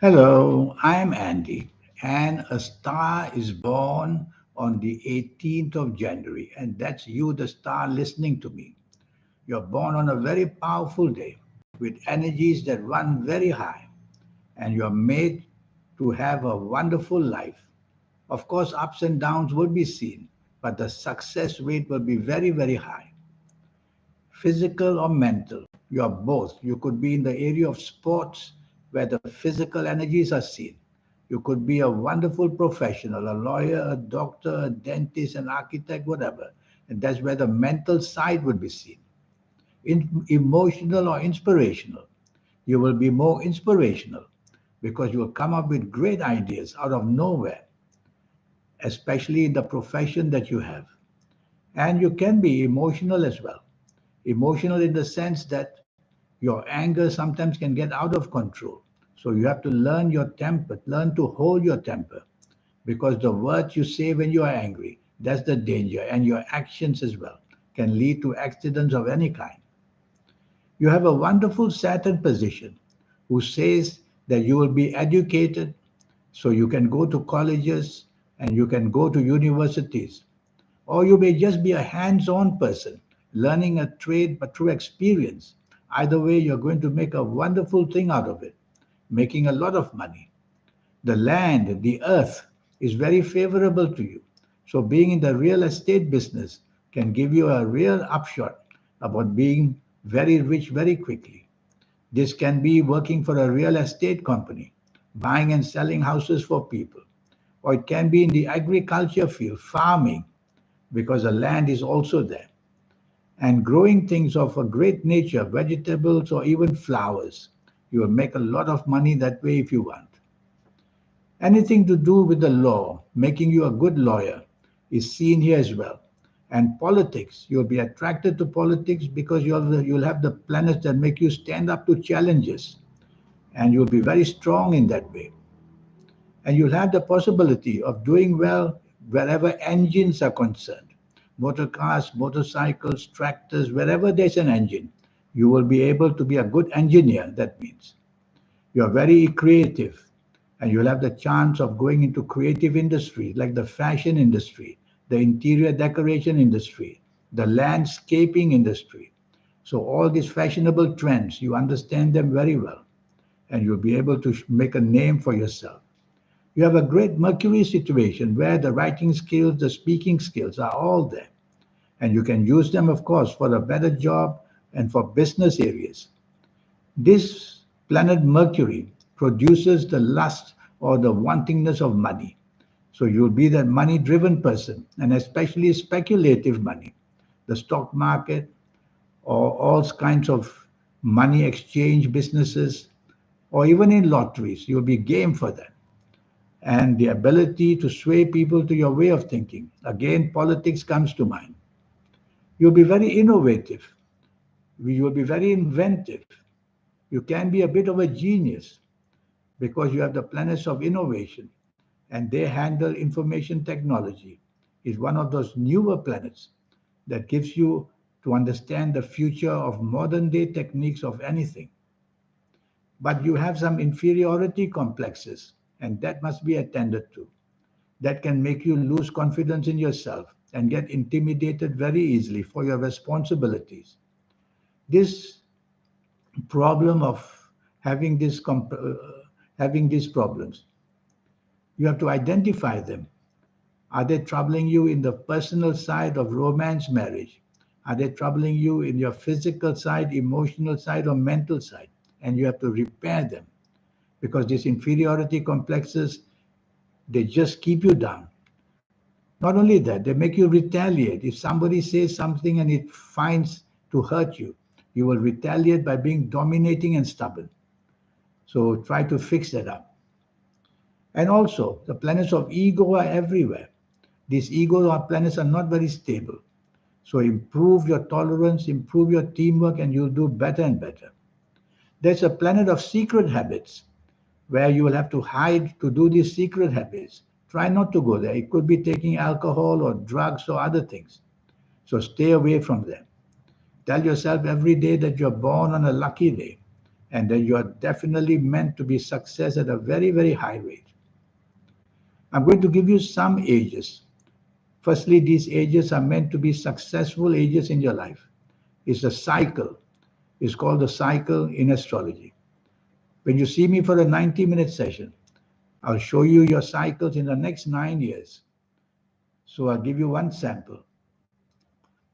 Hello, I'm Andy, and a star is born on the 18th of January, and that's you, the star, listening to me. You're born on a very powerful day with energies that run very high, and you're made to have a wonderful life. Of course, ups and downs will be seen, but the success rate will be very, very high. Physical or mental, you're both. You could be in the area of sports where the physical energies are seen. You could be a wonderful professional, a lawyer, a doctor, a dentist, an architect, whatever. And that's where the mental side would be seen. Emotional or inspirational, you will be more inspirational because you will come up with great ideas out of nowhere, especially in the profession that you have. And you can be emotional as well. Emotional in the sense that your anger sometimes can get out of control. So you have to learn your temper, learn to hold your temper, because the words you say when you are angry, that's the danger, and your actions as well can lead to accidents of any kind. You have a wonderful Saturn position who says that you will be educated, so you can go to colleges and you can go to universities, or you may just be a hands on person learning a trade but through experience. Either way, you're going to make a wonderful thing out of it, making a lot of money. The land, the earth is very favorable to you. So, being in the real estate business can give you a real upshot about being very rich very quickly. This can be working for a real estate company, buying and selling houses for people, or it can be in the agriculture field, farming, because the land is also there, and growing things of a great nature, vegetables or even flowers. You will make a lot of money that way if you want. Anything to do with the law, making you a good lawyer, is seen here as well. And politics, you'll be attracted to politics because you'll have the planets that make you stand up to challenges, and you'll be very strong in that way. And you'll have the possibility of doing well wherever engines are concerned. Motor cars, motorcycles, tractors, wherever there's an engine, you will be able to be a good engineer. That means you're very creative, and you'll have the chance of going into creative industries like the fashion industry, the interior decoration industry, the landscaping industry. So, all these fashionable trends, you understand them very well, and you'll be able to make a name for yourself. You have a great Mercury situation where the writing skills, the speaking skills are all there. And you can use them, of course, for a better job and for business areas. This planet Mercury produces the lust or the wantingness of money. So you'll be that money driven person, and especially speculative money, the stock market or all kinds of money exchange businesses, or even in lotteries. You'll be game for that, and the ability to sway people to your way of thinking. Again, politics comes to mind. You'll be very innovative. You will be very inventive. You can be a bit of a genius because you have the planets of innovation, and they handle information technology. Is one of those newer planets that gives you to understand the future of modern day techniques of anything. But you have some inferiority complexes, and that must be attended to. That can make you lose confidence in yourself and get intimidated very easily for your responsibilities. This problem of having having these problems, you have to identify them. Are they troubling you in the personal side of romance marriage? Are they troubling you in your physical side, emotional side, or mental side? And you have to repair them, because these inferiority complexes, they just keep you down. Not only that, they make you retaliate. If somebody says something and it finds to hurt you, you will retaliate by being dominating and stubborn. So try to fix that up. And also, the planets of ego are everywhere. These ego planets are not very stable. So improve your tolerance, improve your teamwork, and you'll do better and better. There's a planet of secret habits where you will have to hide to do these secret habits. Try not to go there. It could be taking alcohol or drugs or other things. So stay away from them. Tell yourself every day that you're born on a lucky day. and that you are definitely meant to be success at a very, very high rate. I'm going to give you some ages. Firstly, these ages are meant to be successful ages in your life. It's a cycle. It's called the cycle in astrology. When you see me for a 90-minute session, I'll show you your cycles in the next 9 years. So I'll give you one sample.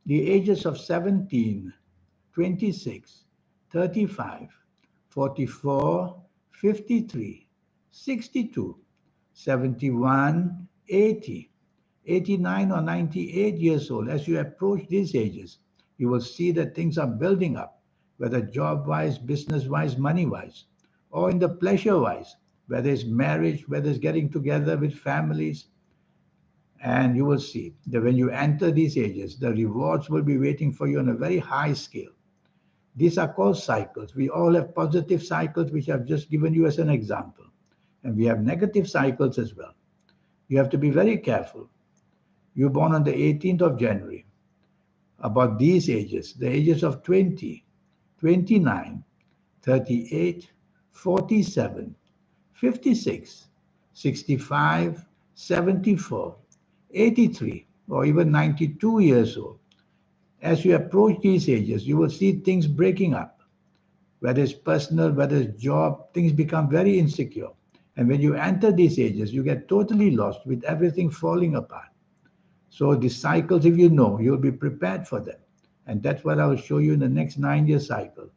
The ages of 17, 26, 35, 44, 53, 62, 71, 80, 89 or 98 years old. As you approach these ages, you will see that things are building up, whether job-wise, business-wise, money-wise, or in the pleasure-wise, whether it's marriage, whether it's getting together with families. And you will see that when you enter these ages, the rewards will be waiting for you on a very high scale. These are called cycles. We all have positive cycles, which I've just given you as an example. And we have negative cycles as well. You have to be very careful. You're born on the 18th of January. About these ages, the ages of 20, 29, 38, 47, 56, 65, 74, 83, or even 92 years old. As you approach these ages, you will see things breaking up. Whether it's personal, whether it's job, things become very insecure. And when you enter these ages, you get totally lost with everything falling apart. So the cycles, if you know, you'll be prepared for them. And that's what I will show you in the next 9-year cycle.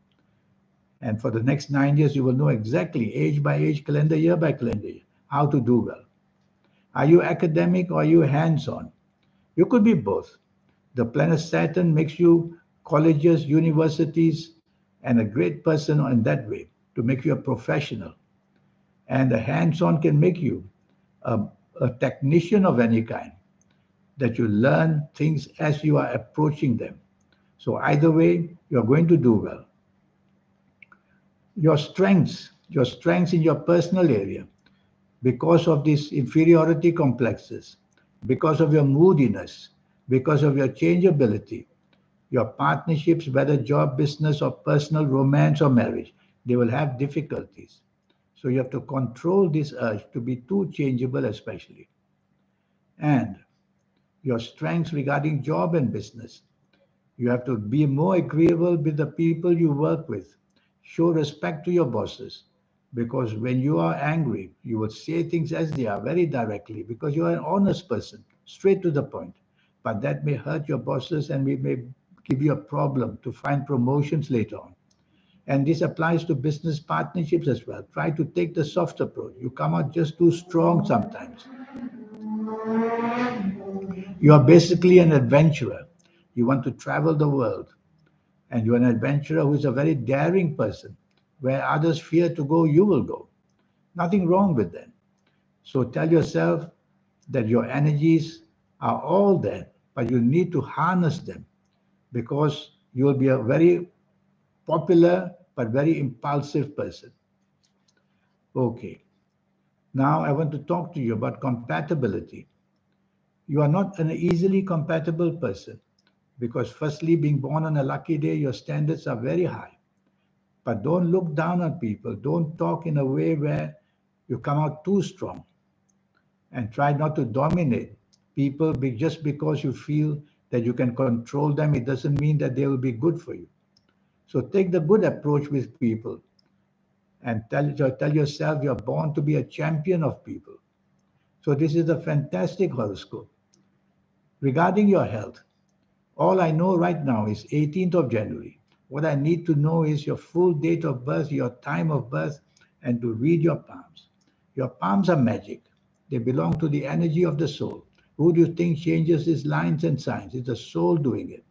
And for the next 9 years, you will know exactly, age by age, calendar year by calendar year, how to do well. Are you academic or are you hands-on? You could be both. The planet Saturn makes you colleges, universities, and a great person in that way to make you a professional. And the hands-on can make you a, a technician of any kind, that you learn things as you are approaching them. So either way, you're going to do well. Your strengths in your personal area, because of these inferiority complexes, because of your moodiness, because of your changeability, your partnerships, whether job, business, or personal romance or marriage, they will have difficulties. So you have to control this urge to be too changeable, especially. And your strengths regarding job and business. You have to be more agreeable with the people you work with. Show respect to your bosses. Because when you are angry, you will say things as they are very directly because you are an honest person, straight to the point. But that may hurt your bosses and may give you a problem to find promotions later on. And this applies to business partnerships as well. Try to take the soft approach. You come out just too strong sometimes. You are basically an adventurer. You want to travel the world. And you're an adventurer who is a very daring person. Where others fear to go, you will go. Nothing wrong with that. So tell yourself that your energies are all there, but you need to harness them because you will be a very popular but very impulsive person. Okay. Now I want to talk to you about compatibility. You are not an easily compatible person because, firstly, being born on a lucky day, your standards are very high. But don't look down on people. Don't talk in a way where you come out too strong. And try not to dominate people just because you feel that you can control them. It doesn't mean that they will be good for you. So take the good approach with people and tell yourself you're born to be a champion of people. So this is a fantastic horoscope. Regarding your health, all I know right now is 18th of January. What I need to know is your full date of birth, your time of birth, and to read your palms. Your palms are magic. They belong to the energy of the soul. Who do you think changes these lines and signs? It's the soul doing it.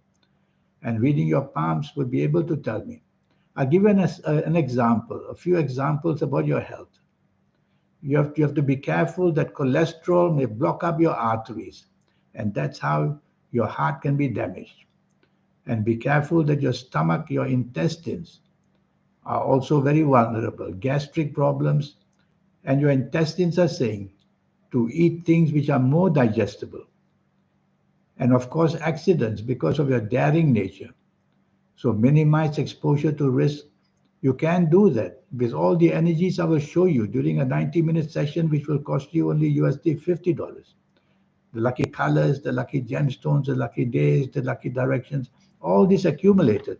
And reading your palms would be able to tell me. I'll give you an example, a few examples about your health. You have to be careful that cholesterol may block up your arteries, and that's how your heart can be damaged. And be careful that your stomach, your intestines are also very vulnerable. Gastric problems, and your intestines are saying to eat things which are more digestible. And of course, accidents because of your daring nature. So minimize exposure to risk You can do that with all the energies I will show you during a 90-minute session, which will cost you only USD $50. The lucky colors, the lucky gemstones, the lucky days, the lucky directions, all this accumulated.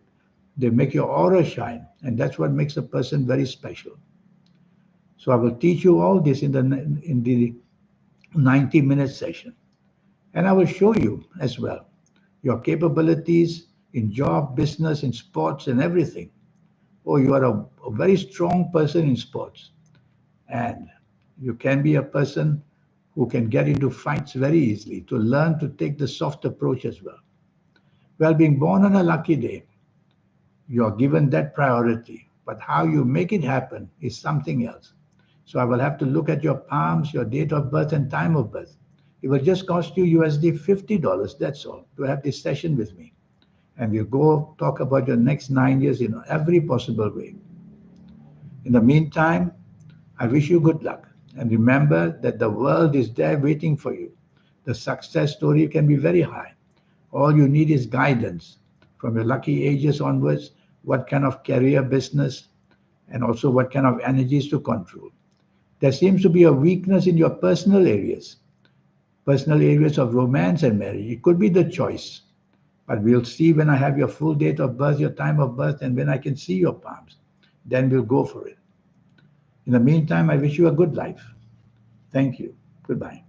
They make your aura shine, and that's what makes a person very special. So I will teach you all this in the 90-minute session. And I will show you as well your capabilities in job, business, in sports, and everything. Oh, you are a very strong person in sports, and you can be a person who can get into fights very easily, to learn to take the soft approach as well. Well, being born on a lucky day, you are given that priority, but how you make it happen is something else. So I will have to look at your palms, your date of birth, and time of birth. It will just cost you USD $50, that's all, to have this session with me. And we'll go talk about your next 9 years in every possible way. In the meantime, I wish you good luck. And remember that the world is there waiting for you. The success story can be very high. All you need is guidance from your lucky ages onwards, what kind of career, business, and also what kind of energies to control. There seems to be a weakness in your personal areas of romance and marriage. It could be the choice, but we'll see when I have your full date of birth, your time of birth, and when I can see your palms. Then we'll go for it. In the meantime, I wish you a good life. Thank you. Goodbye.